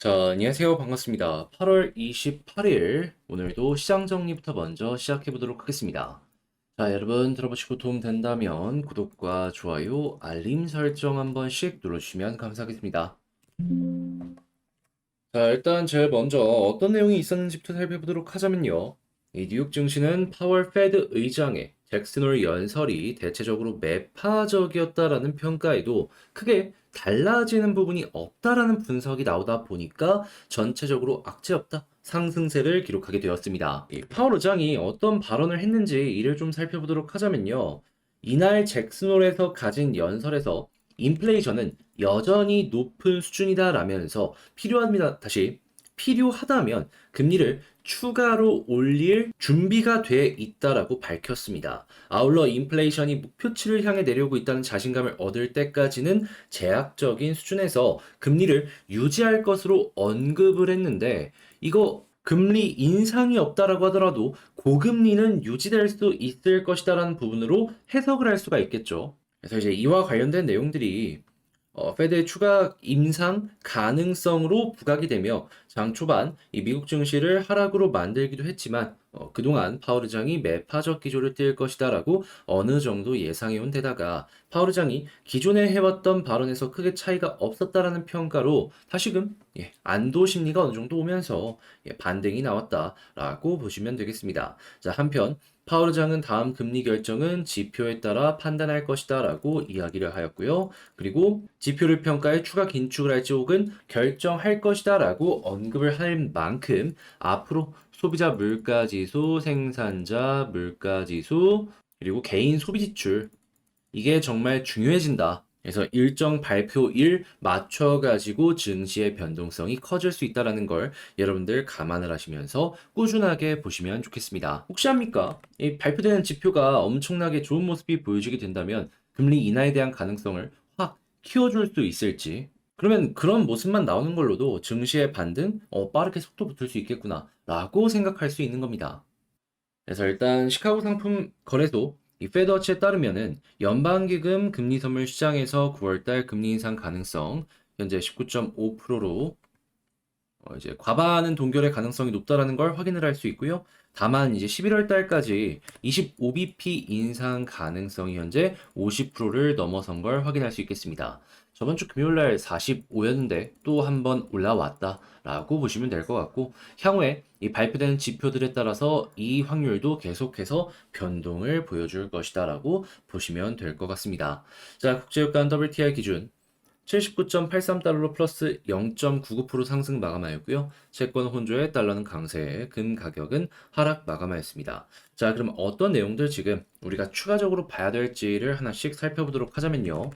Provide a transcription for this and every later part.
자, 안녕하세요. 반갑습니다. 8월 28일, 오늘도 시장 정리부터 먼저 시작해 보도록 하겠습니다. 자, 여러분 들어보시고 도움 된다면 구독과 좋아요, 알림 설정 한 번씩 눌러주시면 감사하겠습니다. 자, 일단 제일 먼저 어떤 내용이 있었는지부터 살펴보도록 하자면요. 이 뉴욕 증시는 파월 페드 의장의 잭슨 홀 연설이 대체적으로 매파적이었다라는 평가에도 크게 달라지는 부분이 없다라는 분석이 나오다 보니까 전체적으로 악재 없다 상승세를 기록하게 되었습니다. 이 파월 의장이 어떤 발언을 했는지 이를 좀 살펴보도록 하자면요. 이날 잭슨 홀에서 가진 연설에서 인플레이션은 여전히 높은 수준이다라면서 필요하다면 금리를 추가로 올릴 준비가 돼 있다라고 밝혔습니다. 아울러 인플레이션이 목표치를 향해 내려오고 있다는 자신감을 얻을 때까지는 제약적인 수준에서 금리를 유지할 것으로 언급을 했는데 이거 금리 인상이 없다라고 하더라도 고금리는 유지될 수 있을 것이다라는 부분으로 해석을 할 수가 있겠죠. 그래서 이제 이와 관련된 내용들이 페드의 추가 인상 가능성으로 부각이 되며 장 초반 이 미국 증시를 하락으로 만들기도 했지만 그동안 파월 의장이 매파적 기조를 띌 것이다라고 어느 정도 예상해온 데다가 파월 의장이 기존에 해왔던 발언에서 크게 차이가 없었다라는 평가로 다시금 안도 심리가 어느 정도 오면서 반등이 나왔다라고 보시면 되겠습니다. 자, 한편 파월 의장은 다음 금리 결정은 지표에 따라 판단할 것이다라고 이야기를 하였고요. 그리고 지표를 평가해 추가 긴축을 할지 혹은 결정할 것이다라고 언급을 할 만큼 앞으로 소비자 물가지수, 생산자 물가지수, 그리고 개인 소비 지출 이게 정말 중요해진다. 그래서 일정 발표일 맞춰가지고 증시의 변동성이 커질 수 있다는 걸 여러분들 감안을 하시면서 꾸준하게 보시면 좋겠습니다. 혹시 합니까? 이 발표되는 지표가 엄청나게 좋은 모습이 보여지게 된다면 금리 인하에 대한 가능성을 확 키워줄 수 있을지. 그러면 그런 모습만 나오는 걸로도 증시의 반등, 빠르게 속도 붙을 수 있겠구나, 라고 생각할 수 있는 겁니다. 그래서 일단 시카고 상품 거래소 이 페드워치에 따르면은 연방기금 금리 선물 시장에서 9월달 금리 인상 가능성 현재 19.5%로 이제 과반은 동결의 가능성이 높다라는 걸 확인을 할 수 있고요. 다만 이제 11월 달까지 25bp 인상 가능성이 현재 50%를 넘어선 걸 확인할 수 있겠습니다. 저번 주 금요일 날 45였는데 또 한 번 올라왔다라고 보시면 될 것 같고 향후에 이 발표되는 지표들에 따라서 이 확률도 계속해서 변동을 보여줄 것이다라고 보시면 될 것 같습니다. 자, 국제유가 WTI 기준 79.83달러로 플러스 0.99% 상승 마감하였고요. 채권 혼조에 달러는 강세, 금 가격은 하락 마감하였습니다. 자, 그럼 어떤 내용들 지금 우리가 추가적으로 봐야 될지를 하나씩 살펴보도록 하자면요.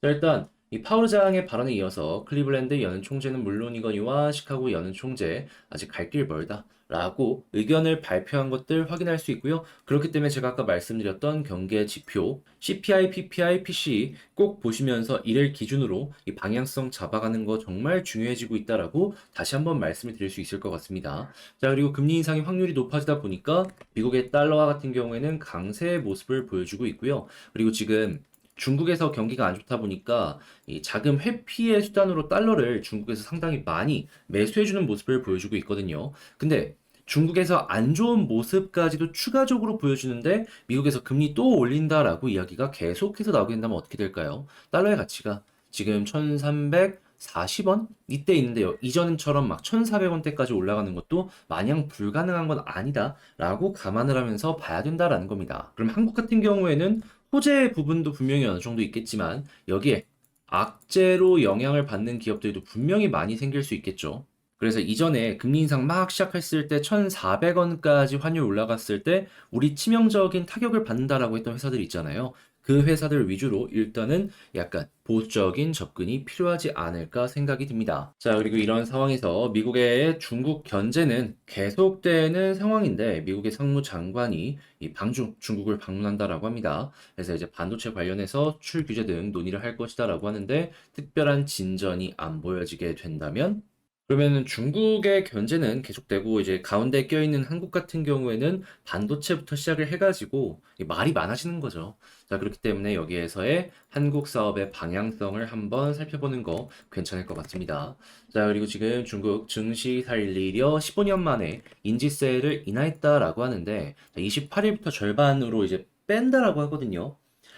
자, 일단 이 파우르장의 발언에 이어서 클리블랜드 연은 총재는 물론이거니와 시카고 연은 총재 아직 갈 길 멀다 라고 의견을 발표한 것들 확인할 수 있고요. 그렇기 때문에 제가 아까 말씀드렸던 경계 지표 CPI, PPI, PCE 꼭 보시면서 이를 기준으로 이 방향성 잡아가는 거 정말 중요해지고 있다라고 다시 한번 말씀을 드릴 수 있을 것 같습니다. 자, 그리고 금리 인상의 확률이 높아지다 보니까 미국의 달러화 같은 경우에는 강세의 모습을 보여주고 있고요. 그리고 지금 중국에서 경기가 안 좋다 보니까 이 자금 회피의 수단으로 달러를 중국에서 상당히 많이 매수해주는 모습을 보여주고 있거든요. 근데 중국에서 안 좋은 모습까지도 추가적으로 보여주는데 미국에서 금리 또 올린다라고 이야기가 계속해서 나오게 된다면 어떻게 될까요? 달러의 가치가 지금 1340원? 이때 있는데요. 이전처럼 막 1400원대까지 올라가는 것도 마냥 불가능한 건 아니다라고 감안을 하면서 봐야 된다라는 겁니다. 그럼 한국 같은 경우에는 호재 부분도 분명히 어느 정도 있겠지만 여기에 악재로 영향을 받는 기업들도 분명히 많이 생길 수 있겠죠. 그래서 이전에 금리 인상 막 시작했을 때 1,400원까지 환율 올라갔을 때 우리 치명적인 타격을 받는다라고 했던 회사들 있잖아요. 그 회사들 위주로 일단은 약간 보수적인 접근이 필요하지 않을까 생각이 듭니다. 자, 그리고 이런 상황에서 미국의 중국 견제는 계속되는 상황인데 미국의 상무장관이 이 방중 중국을 방문한다라고 합니다. 그래서 이제 반도체 관련해서 수출 규제 등 논의를 할 것이다라고 하는데 특별한 진전이 안 보여지게 된다면 그러면은 중국의 견제는 계속되고 이제 가운데 껴있는 한국 같은 경우에는 반도체부터 시작을 해가지고 이 말이 많아지는 거죠. 자, 그렇기 때문에 여기에서의 한국 사업의 방향성을 한번 살펴보는 거 괜찮을 것 같습니다. 자, 그리고 지금 중국 증시 살리려 15년 만에 인지세를 인하했다라고 하는데 28일부터 절반으로 이제 뺀다라고 하거든요.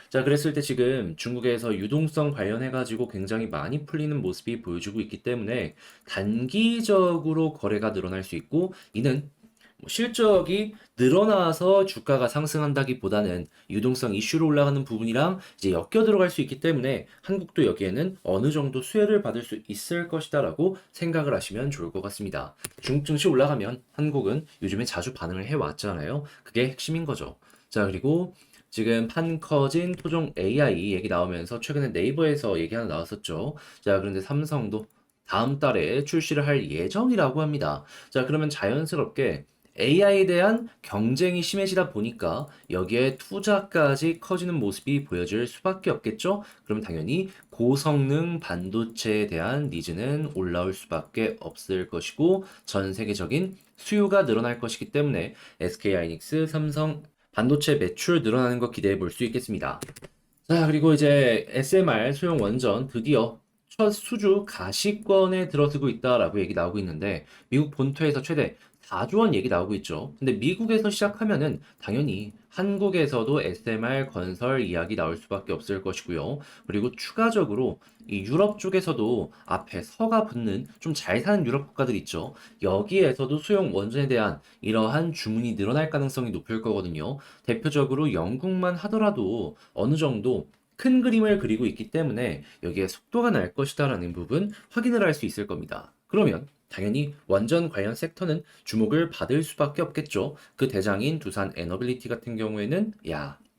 자, 그랬을 때 지금 중국에서 유동성 관련해가지고 굉장히 많이 풀리는 모습이 보여주고 있기 때문에 단기적으로 거래가 늘어날 수 있고, 이는 뭐 실적이 늘어나서 주가가 상승한다기보다는 유동성 이슈로 올라가는 부분이랑 이제 엮여 들어갈 수 있기 때문에 한국도 여기에는 어느 정도 수혜를 받을 수 있을 것이다라고 생각을 하시면 좋을 것 같습니다. 중국 증시 올라가면 한국은 요즘에 자주 반응을 해왔잖아요. 그게 핵심인 거죠. 자, 그리고 지금 판 커진 토종 AI 얘기 나오면서 최근에 네이버에서 얘기 하나 나왔었죠. 자, 그런데 삼성도 다음 달에 출시를 할 예정이라고 합니다. 자, 그러면 자연스럽게 AI에 대한 경쟁이 심해지다 보니까 여기에 투자까지 커지는 모습이 보여질 수밖에 없겠죠? 그럼 당연히 고성능 반도체에 대한 니즈는 올라올 수밖에 없을 것이고 전 세계적인 수요가 늘어날 것이기 때문에 SK하이닉스, 삼성, 반도체 매출 늘어나는 거 기대해 볼 수 있겠습니다. 자, 그리고 이제 SMR 소형 원전 드디어 첫 수주 가시권에 들어서고 있다라고 얘기 나오고 있는데 미국 본토에서 최대 4조 원 얘기 나오고 있죠. 근데 미국에서 시작하면은 당연히 한국에서도 SMR 건설 이야기 나올 수밖에 없을 것이고요. 그리고 추가적으로 이 유럽 쪽에서도 앞에 서가 붙는 좀 잘 사는 유럽 국가들 있죠. 여기에서도 소형 원전에 대한 이러한 주문이 늘어날 가능성이 높을 거거든요. 대표적으로 영국만 하더라도 어느 정도 큰 그림을 그리고 있기 때문에 여기에 속도가 날 것이다라는 부분 확인을 할 수 있을 겁니다. 그러면 당연히 원전 관련 섹터는 주목을 받을 수밖에 없겠죠. 그 대장인 두산 에너빌리티 같은 경우에는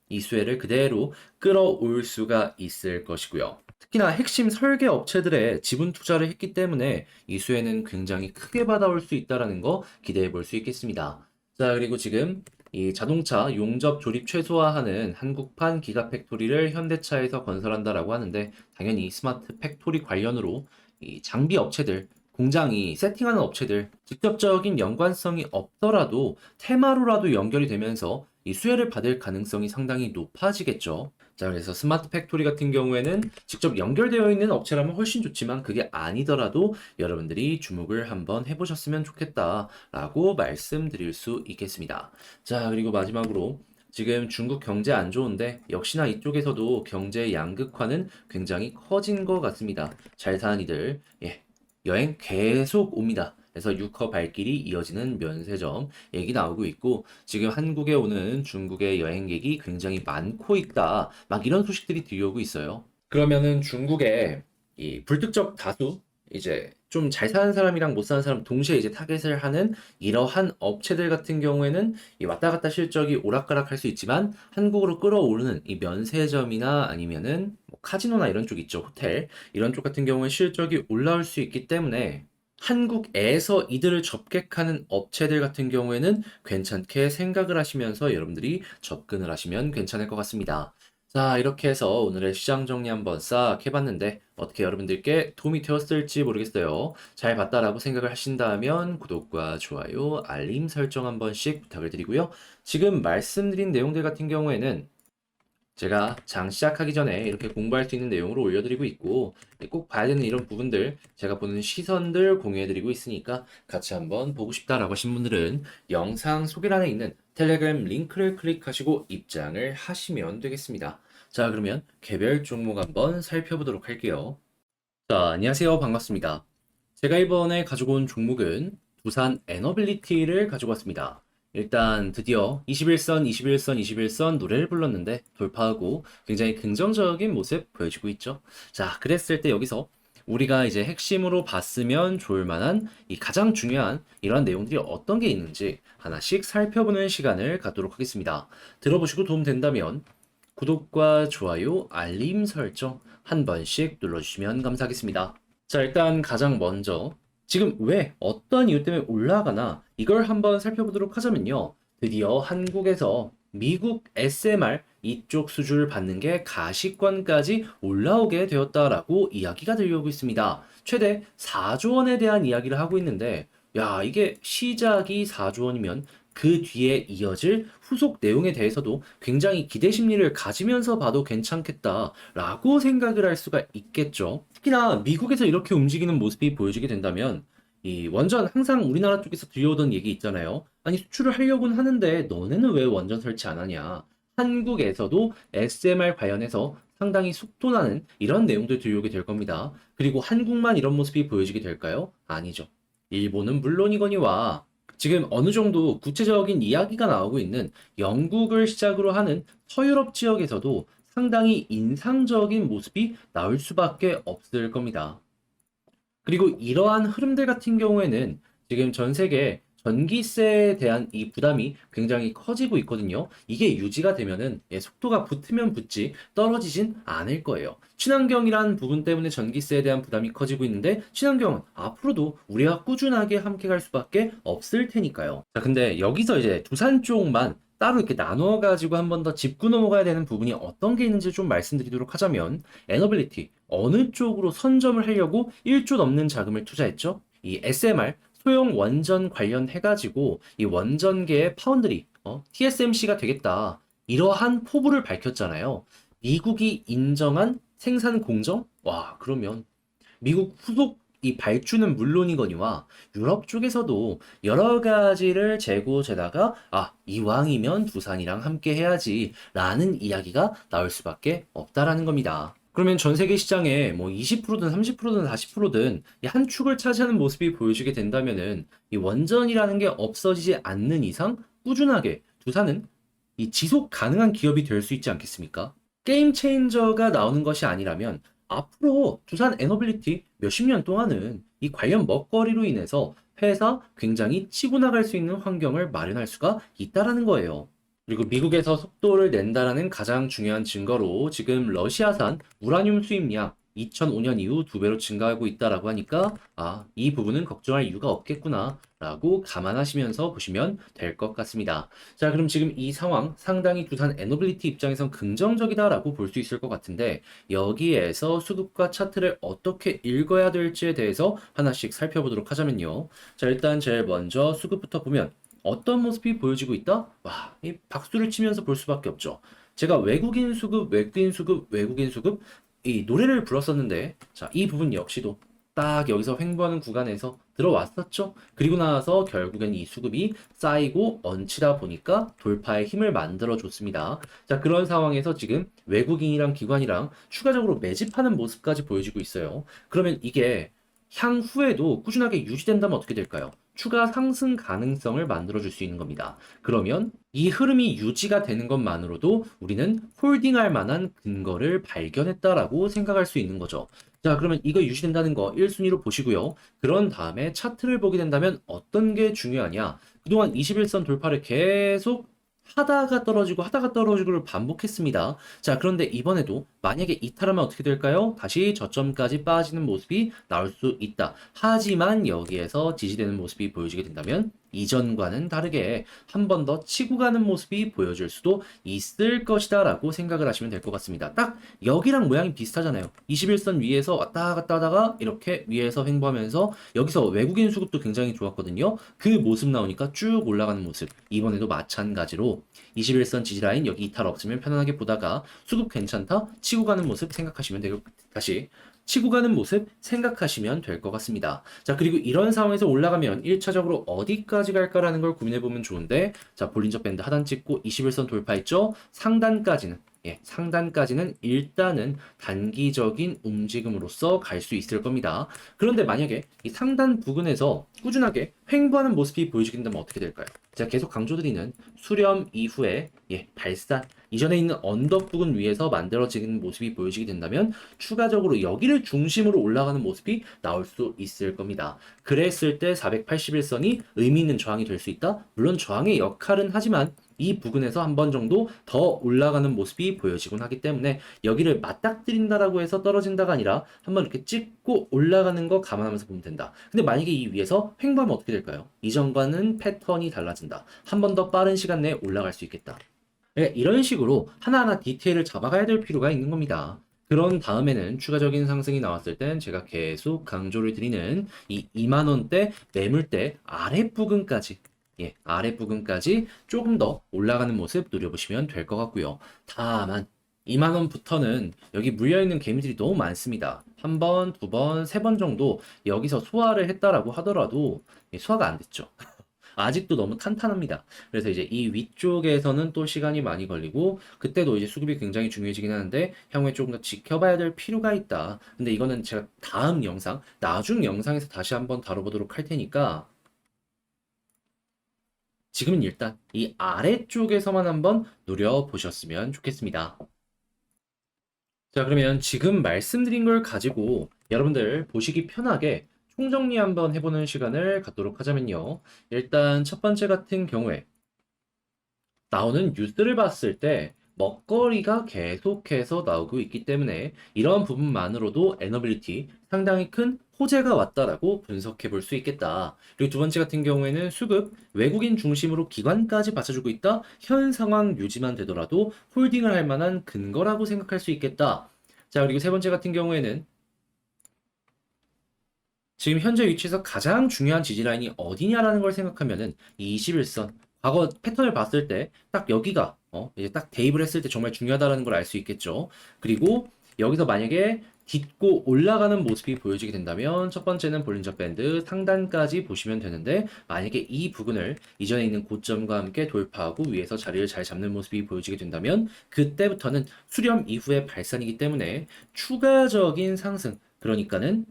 이 수혜를 그대로 끌어올 수가 있을 것이고요. 특히나 핵심 설계 업체들의 지분 투자를 했기 때문에 이 수혜는 굉장히 크게 받아올 수 있다라는 거 기대해 볼 수 있겠습니다. 자, 그리고 지금 이 자동차 용접 조립 최소화하는 한국판 기가 팩토리를 현대차에서 건설한다라고 하는데 당연히 스마트 팩토리 관련으로 이 장비 업체들 공장이 세팅하는 업체들 직접적인 연관성이 없더라도 테마로라도 연결이 되면서 이 수혜를 받을 가능성이 상당히 높아지겠죠. 자, 그래서 스마트 팩토리 같은 경우에는 직접 연결되어 있는 업체라면 훨씬 좋지만 그게 아니더라도 여러분들이 주목을 한번 해보셨으면 좋겠다라고 말씀드릴 수 있겠습니다. 자, 그리고 마지막으로 지금 중국 경제 안 좋은데 역시나 이쪽에서도 경제 양극화는 굉장히 커진 것 같습니다. 잘 사는 이들, 여행 계속 옵니다. 그래서 6호 발길이 이어지는 면세점 얘기 나오고 있고 지금 한국에 오는 중국의 여행객이 굉장히 많고 있다. 막 이런 소식들이 들려오고 있어요. 그러면은 중국의 이 불특정 다수 이제 좀 잘 사는 사람이랑 못 사는 사람 동시에 이제 타겟을 하는 이러한 업체들 같은 경우에는 이 왔다 갔다 실적이 오락가락 할 수 있지만 한국으로 끌어오르는 이 면세점이나 아니면은 뭐 카지노나 이런 쪽 있죠. 호텔 이런 쪽 같은 경우에 실적이 올라올 수 있기 때문에 한국에서 이들을 접객하는 업체들 같은 경우에는 괜찮게 생각을 하시면서 여러분들이 접근을 하시면 괜찮을 것 같습니다. 자, 이렇게 해서 오늘의 시장 정리 한번 싹 해봤는데 어떻게 여러분들께 도움이 되었을지 모르겠어요. 잘 봤다라고 생각을 하신다면 구독과 좋아요, 알림 설정 한 번씩 부탁을 드리고요. 지금 말씀드린 내용들 같은 경우에는 제가 장 시작하기 전에 이렇게 공부할 수 있는 내용으로 올려드리고 있고 꼭 봐야 되는 이런 부분들 제가 보는 시선들 공유해드리고 있으니까 같이 한번 보고 싶다라고 하신 분들은 영상 소개란에 있는 텔레그램 링크를 클릭하시고 입장을 하시면 되겠습니다. 자, 그러면 개별 종목 한번 살펴보도록 할게요. 자, 안녕하세요. 반갑습니다. 제가 이번에 가지고 온 종목은 두산 에너빌리티를 가지고 왔습니다. 일단 드디어 21선, 21선, 21선 노래를 불렀는데 돌파하고 굉장히 긍정적인 모습 보여주고 있죠. 자, 그랬을 때 여기서 우리가 이제 핵심으로 봤으면 좋을 만한 이 가장 중요한 이러한 내용들이 어떤 게 있는지 하나씩 살펴보는 시간을 갖도록 하겠습니다. 들어보시고 도움 된다면 구독과 좋아요, 알림 설정 한 번씩 눌러주시면 감사하겠습니다. 자, 일단 가장 먼저 지금 왜 어떤 이유 때문에 올라가나 이걸 한번 살펴보도록 하자면요. 드디어 한국에서 미국 SMR 이쪽 수주를 받는 게 가시권까지 올라오게 되었다라고 이야기가 들려오고 있습니다. 최대 4조 원에 대한 이야기를 하고 있는데, 야, 이게 시작이 4조 원이면 그 뒤에 이어질 후속 내용에 대해서도 굉장히 기대 심리를 가지면서 봐도 괜찮겠다라고 생각을 할 수가 있겠죠. 특히나 미국에서 이렇게 움직이는 모습이 보여지게 된다면 이 원전 항상 우리나라 쪽에서 들려오던 얘기 있잖아요. 아니 수출을 하려고는 하는데 너네는 왜 원전 설치 안 하냐? 한국에서도 SMR 관련해서 상당히 속도나는 이런 내용들 들려오게 될 겁니다. 그리고 한국만 이런 모습이 보여지게 될까요? 아니죠. 일본은 물론이거니와 지금 어느 정도 구체적인 이야기가 나오고 있는 영국을 시작으로 하는 서유럽 지역에서도 상당히 인상적인 모습이 나올 수밖에 없을 겁니다. 그리고 이러한 흐름들 같은 경우에는 지금 전 세계 전기세에 대한 이 부담이 굉장히 커지고 있거든요. 이게 유지가 되면은 속도가 붙으면 붙지 떨어지진 않을 거예요. 친환경이라는 부분 때문에 전기세에 대한 부담이 커지고 있는데 친환경은 앞으로도 우리가 꾸준하게 함께 갈 수밖에 없을 테니까요. 자, 근데 여기서 이제 두산 쪽만 따로 이렇게 나누어 가지고 한 번 더 짚고 넘어가야 되는 부분이 어떤 게 있는지 좀 말씀드리도록 하자면 에너빌리티 어느 쪽으로 선점을 하려고 1조 넘는 자금을 투자했죠? 이 SMR 소형 원전 관련해가지고 이 원전계의 파운드리 TSMC가 되겠다. 이러한 포부를 밝혔잖아요. 미국이 인정한 생산 공정? 와, 그러면 미국 후속 이 발주는 물론이거니와 유럽 쪽에서도 여러 가지를 재고 재다가 이왕이면 두산이랑 함께 해야지 라는 이야기가 나올 수밖에 없다라는 겁니다. 그러면 전 세계 시장에 뭐 20%든 30%든 40%든 한 축을 차지하는 모습이 보여지게 된다면은 이 원전이라는 게 없어지지 않는 이상 꾸준하게 두산은 이 지속 가능한 기업이 될 수 있지 않겠습니까? 게임 체인저가 나오는 것이 아니라면 앞으로 두산 에너빌리티 몇십 년 동안은 이 관련 먹거리로 인해서 회사 굉장히 치고 나갈 수 있는 환경을 마련할 수가 있다라는 거예요. 그리고 미국에서 속도를 낸다라는 가장 중요한 증거로 지금 러시아산 우라늄 수입량 2005년 이후 2배로 증가하고 있다라고 하니까 이 부분은 걱정할 이유가 없겠구나라고 감안하시면서 보시면 될 것 같습니다. 자, 그럼 지금 이 상황 상당히 두산 에너빌리티 입장에선 긍정적이다라고 볼 수 있을 것 같은데 여기에서 수급과 차트를 어떻게 읽어야 될지에 대해서 하나씩 살펴보도록 하자면요. 자, 일단 제일 먼저 수급부터 보면 어떤 모습이 보여지고 있다? 와, 이 박수를 치면서 볼 수밖에 없죠. 제가 외국인 수급, 외국인 수급, 외국인 수급 이 노래를 불렀었는데 자, 이 부분 역시도 딱 여기서 횡보하는 구간에서 들어왔었죠. 그리고 나서 결국엔 이 수급이 쌓이고 얹히다 보니까 돌파의 힘을 만들어 줬습니다. 자, 그런 상황에서 지금 외국인이랑 기관이랑 추가적으로 매집하는 모습까지 보여지고 있어요. 그러면 이게 향후에도 꾸준하게 유지된다면 어떻게 될까요? 추가 상승 가능성을 만들어줄 수 있는 겁니다. 그러면 이 흐름이 유지가 되는 것만으로도 우리는 홀딩할 만한 근거를 발견했다라고 생각할 수 있는 거죠. 자, 그러면 이거 유지된다는 거 1순위로 보시고요. 그런 다음에 차트를 보게 된다면 어떤 게 중요하냐? 그동안 21선 돌파를 계속 하다가 떨어지고 하다가 떨어지고를 반복했습니다. 자, 그런데 이번에도 만약에 이탈하면 어떻게 될까요? 다시 저점까지 빠지는 모습이 나올 수 있다. 하지만 여기에서 지지되는 모습이 보여지게 된다면 이전과는 다르게 한 번 더 치고 가는 모습이 보여질 수도 있을 것이다 라고 생각을 하시면 될 것 같습니다. 딱 여기랑 모양이 비슷하잖아요. 21선 위에서 왔다 갔다 하다가 이렇게 위에서 횡보하면서 여기서 외국인 수급도 굉장히 좋았거든요. 그 모습 나오니까 쭉 올라가는 모습. 이번에도 마찬가지로 21선 지지라인 여기 이탈 없으면 편안하게 보다가 수급 괜찮다 치고 가는 모습 생각하시면 되고 다시 치고 가는 모습 생각하시면 될 것 같습니다. 자, 그리고 이런 상황에서 올라가면 1차적으로 어디까지 갈까라는 걸 고민해보면 좋은데, 자, 볼린저 밴드 하단 찍고 21선 돌파했죠? 상단까지는 일단은 단기적인 움직임으로서 갈 수 있을 겁니다. 그런데 만약에 이 상단 부근에서 꾸준하게 횡보하는 모습이 보여지게 된다면 어떻게 될까요? 제가 계속 강조드리는 수렴 이후에 발산 이전에 있는 언덕 부근 위에서 만들어지는 모습이 보여지게 된다면 추가적으로 여기를 중심으로 올라가는 모습이 나올 수 있을 겁니다. 그랬을 때 481선이 의미 있는 저항이 될 수 있다? 물론 저항의 역할은 하지만 이 부근에서 한 번 정도 더 올라가는 모습이 보여지곤 하기 때문에 여기를 맞닥뜨린다라고 해서 떨어진다가 아니라 한번 이렇게 찍고 올라가는 거 감안하면서 보면 된다. 근데 만약에 이 위에서 횡보하면 어떻게 될까요? 이전과는 패턴이 달라진다. 한 번 더 빠른 시간 내에 올라갈 수 있겠다. 네, 이런 식으로 하나하나 디테일을 잡아가야 될 필요가 있는 겁니다. 그런 다음에는 추가적인 상승이 나왔을 땐 제가 계속 강조를 드리는 이 2만 원대 매물대 아랫부분까지, 예, 아랫부분까지 조금 더 올라가는 모습 노려보시면 될 것 같고요. 다만 2만 원부터는 여기 물려있는 개미들이 너무 많습니다. 한 번, 두 번, 세 번 정도 여기서 소화를 했다라고 하더라도 소화가 안 됐죠. 아직도 너무 탄탄합니다. 그래서 이제 이 위쪽에서는 또 시간이 많이 걸리고 그때도 이제 수급이 굉장히 중요해지긴 하는데 향후에 조금 더 지켜봐야 될 필요가 있다. 근데 이거는 제가 다음 영상, 나중 영상에서 다시 한번 다뤄보도록 할 테니까 지금은 일단 이 아래쪽에서만 한번 노려보셨으면 좋겠습니다. 자, 그러면 지금 말씀드린 걸 가지고 여러분들 보시기 편하게 총정리 한번 해보는 시간을 갖도록 하자면요. 일단 첫 번째 같은 경우에 나오는 뉴스를 봤을 때 먹거리가 계속해서 나오고 있기 때문에 이러한 부분만으로도 에너빌리티 상당히 큰 호재가 왔다라고 분석해 볼 수 있겠다. 그리고 두 번째 같은 경우에는 수급 외국인 중심으로 기관까지 받쳐주고 있다. 현 상황 유지만 되더라도 홀딩을 할 만한 근거라고 생각할 수 있겠다. 자, 그리고 세 번째 같은 경우에는 지금 현재 위치에서 가장 중요한 지지라인이 어디냐라는 걸 생각하면은 이 21선 과거 패턴을 봤을 때 딱 여기가 이제 딱 대입을 했을 때 정말 중요하다는 걸 알 수 있겠죠. 그리고 여기서 만약에 딛고 올라가는 모습이 보여지게 된다면 첫 번째는 볼린저 밴드 상단까지 보시면 되는데 만약에 이 부분을 이전에 있는 고점과 함께 돌파하고 위에서 자리를 잘 잡는 모습이 보여지게 된다면 그때부터는 수렴 이후의 발산이기 때문에 추가적인 상승 그러니까는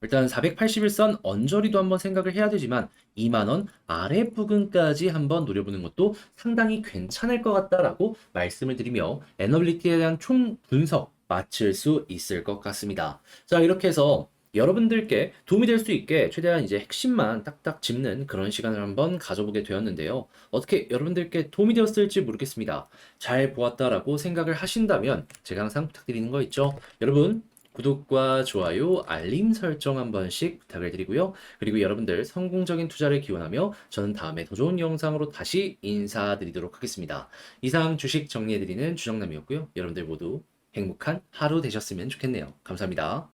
일단 481선 언저리도 한번 생각을 해야 되지만 2만 원 아랫부분까지 한번 노려보는 것도 상당히 괜찮을 것 같다라고 말씀을 드리며 에너빌리티에 대한 총 분석 마칠 수 있을 것 같습니다. 자, 이렇게 해서 여러분들께 도움이 될 수 있게 최대한 이제 핵심만 딱딱 짚는 그런 시간을 한번 가져보게 되었는데요. 어떻게 여러분들께 도움이 되었을지 모르겠습니다. 잘 보았다라고 생각을 하신다면 제가 항상 부탁드리는 거 있죠. 여러분 구독과 좋아요, 알림 설정 한 번씩 부탁을 드리고요. 그리고 여러분들 성공적인 투자를 기원하며 저는 다음에 더 좋은 영상으로 다시 인사드리도록 하겠습니다. 이상 주식 정리해드리는 주정남이었고요. 여러분들 모두 행복한 하루 되셨으면 좋겠네요. 감사합니다.